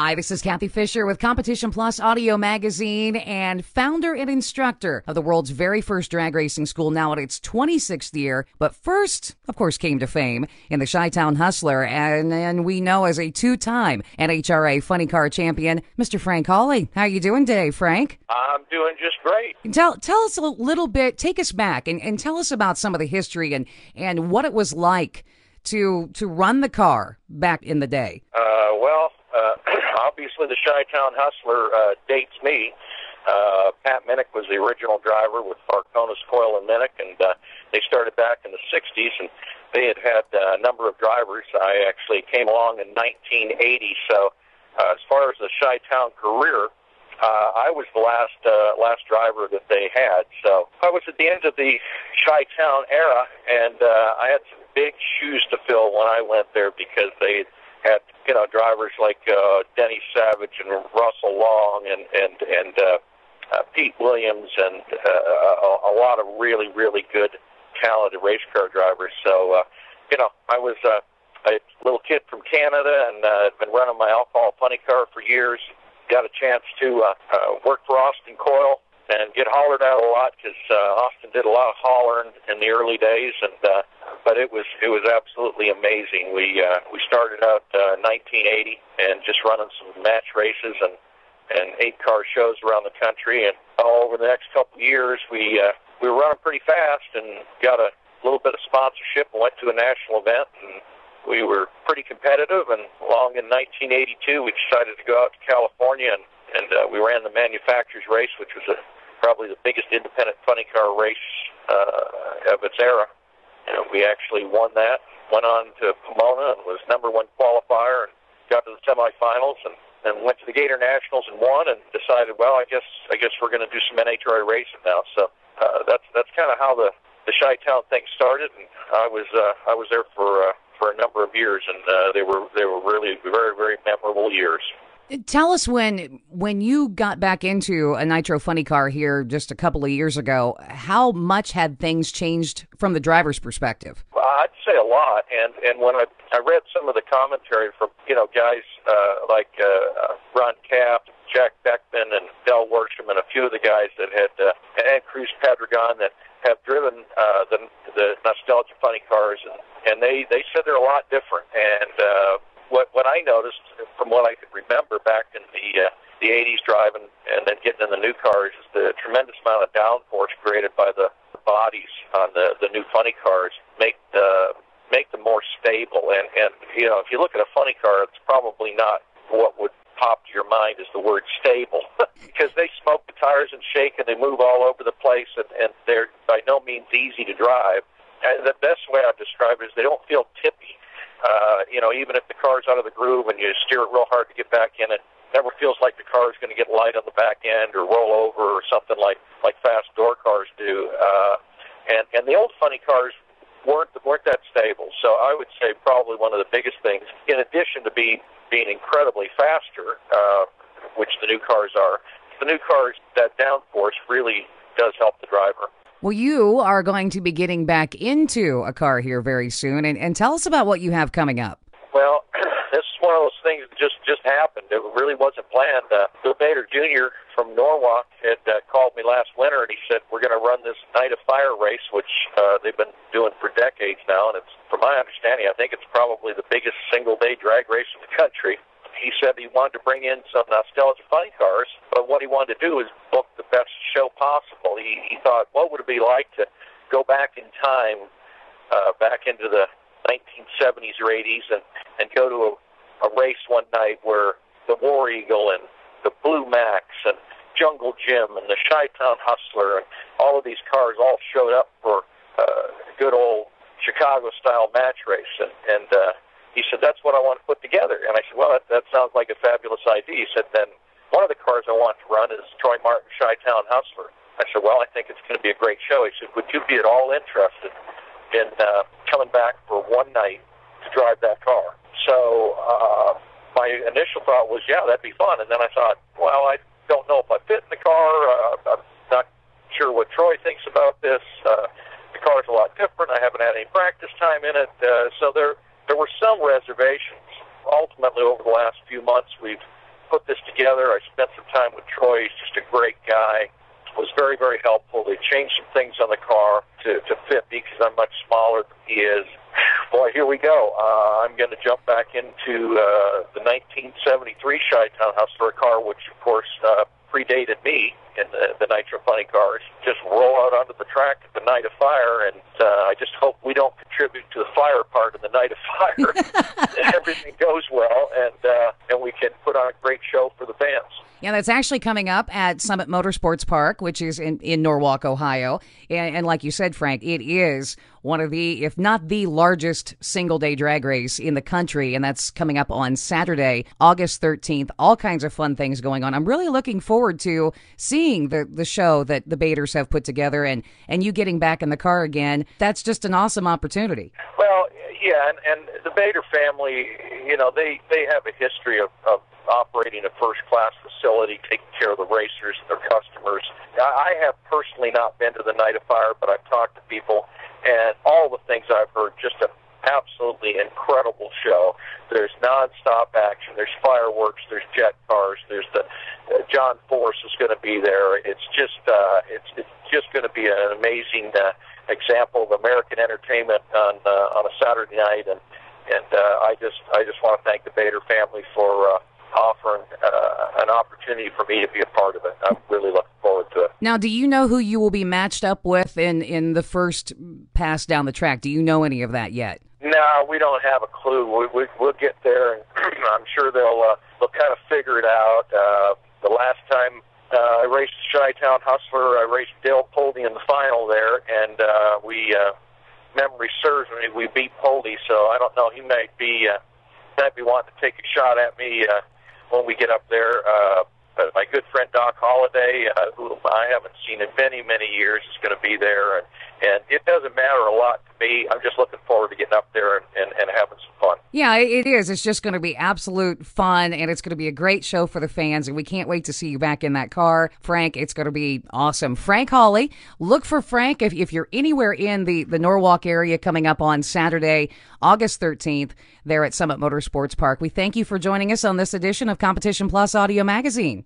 Hi, this is Kathy Fisher with Competition Plus Audio Magazine and founder and instructor of the world's very first drag racing school, now in its 26th year. But first, of course, came to fame in the Chi-Town Hustler, and we know as a two-time NHRA Funny Car champion, Mr. Frank Hawley. How you doing today, Frank? I'm doing just great. Tell us a little bit, take us back, and tell us about some of the history and what it was like to run the car back in the day. Obviously the Chi-Town Hustler dates me. Pat Minnick was the original driver with Farcona's Coil and Minnick, and they started back in the 60s, and they had a number of drivers. I actually came along in 1980, so as far as the Chi-Town career, I was the last driver that they had. So I was at the end of the Chi-Town era, and I had some big shoes to fill when I went there because they had drivers like Denny Savage and Russell Long and Pete Williams and a lot of really, really good, talented race car drivers. So, I was a little kid from Canada and had been running my alcohol funny car for years. Got a chance to work for Austin Coil and get hollered at a lot because Austin did a lot of hollering in the early days, and but it was absolutely amazing. We started out 1980 and just running some match races and 8-car shows around the country, and over the next couple of years we were running pretty fast and got a little bit of sponsorship and went to a national event, and we were pretty competitive. And along in 1982 we decided to go out to California and we ran the manufacturers race, which was probably the biggest independent funny car race of its era. And we actually won that, went on to Pomona and was number one qualifier and got to the semifinals and went to the Gator Nationals and won, and decided, well, I guess we're going to do some NHRA racing now. So that's kind of how the Chi-Town thing started, and I was there for a number of years, and they were really very, very memorable years. Tell us when you got back into a Nitro Funny Car here just a couple of years ago, how much had things changed from the driver's perspective? Well, I'd say a lot, and when I read some of the commentary from guys like Ron Kapp, Jack Beckman, and Del Worsham, and a few of the guys that had and Cruz Pedregon that have driven the nostalgia funny cars, and they said they're a lot different. And what I noticed from what I could remember back in the 80s driving and then getting in the new cars is the tremendous amount of downforce created by the bodies on the new funny cars make them more stable. And if you look at a funny car, it's probably not what would pop to your mind is the word stable because they smoke the tires and shake and they move all over the place, and they're by no means easy to drive. And the best way I've described it is they don't feel tippy. Even if the car's out of the groove and you steer it real hard to get back in, it never feels like the car is going to get light on the back end or roll over or something like fast door cars do. And the old funny cars weren't that stable. So I would say probably one of the biggest things, in addition to being incredibly faster, which the new cars are, the new cars, that downforce really does help the driver. Well, you are going to be getting back into a car here very soon, and tell us about what you have coming up. Well, this is one of those things that just happened. It really wasn't planned. Bill Bader Jr. from Norwalk had called me last winter, and he said, we're going to run this Night of Fire race, which they've been doing for decades now, and it's, from my understanding, I think it's probably the biggest single-day drag race in the country. He said he wanted to bring in some nostalgia funny cars, but what he wanted to do is book the best show possible. He thought, what would it be like to go back in time, back into the 1970s or 80s, and go to a race one night where the War Eagle and the Blue Max and Jungle Jim and the Chi-Town Hustler and all of these cars all showed up for a good old Chicago-style match race. And he said, that's what I want to put together. And I said, well, that sounds like a fabulous idea. He said, then one of the cars I want to run is Troy Martin's Chi-Town Hustler. I said, well, I think it's going to be a great show. He said, would you be at all interested in coming back for one night to drive that car? So my initial thought was, yeah, that'd be fun. And then I thought, well, I don't know if I fit in the car. I'm not sure what Troy thinks about this. The car's a lot different. I haven't had any practice time in it. So there were some reservations. Ultimately, over the last few months, we've put this together. I spent some time with Troy. He's just a great guy. Was very, very helpful. They changed some things on the car to fit me because I'm much smaller than he is. Boy, here we go. I'm going to jump back into the 1973 Chi-Town Hustler car, which, of course, predated me in the Nitro Funny cars. Just roll out onto the track at the night of fire, and I just hope we don't contribute to the fire part of the night of fire. Everything goes well, and we can put on a great show for the fans. Yeah, that's actually coming up at Summit Motorsports Park, which is in Norwalk, Ohio. And like you said, Frank, it is one of the, if not the largest single-day drag race in the country, and that's coming up on Saturday, August 13th. All kinds of fun things going on. I'm really looking forward to seeing the show that the Baders have put together, and you getting back in the car again. That's just an awesome opportunity. Well, yeah, and the Bader family, you know, they have a history of operating a first-class facility, taking care of the racers and their customers. I have personally not been to the Night of Fire, but I've talked to people, and all the things I've heard, just an absolutely incredible show. There's nonstop action. There's fireworks. There's jet cars. There's the John Force is going to be there. It's just going to be an amazing example of American entertainment on a Saturday night, and I just want to thank the Bader family for offering an opportunity for me to be a part of it. I'm really looking forward to it. Now, do you know who you will be matched up with in the first pass down the track? Do you know any of that yet? No, we don't have a clue. We'll get there, and I'm sure they'll kind of figure it out. The last time I raced Chi-Town Hustler, I raced Dale Poldy in the final there, and memory serves me, we beat Poldy, so I don't know. He might be wanting to take a shot at me when we get up there. But my good friend Doc Holliday, who I haven't seen in many, many years, is going to be there. And it doesn't matter a lot to me. I'm just looking forward to getting up there and having some fun. Yeah, it is. It's just going to be absolute fun, and it's going to be a great show for the fans, and we can't wait to see you back in that car. Frank, it's going to be awesome. Frank Hawley, look for Frank if you're anywhere in the Norwalk area coming up on Saturday, August 13th, there at Summit Motorsports Park. We thank you for joining us on this edition of Competition Plus Audio Magazine.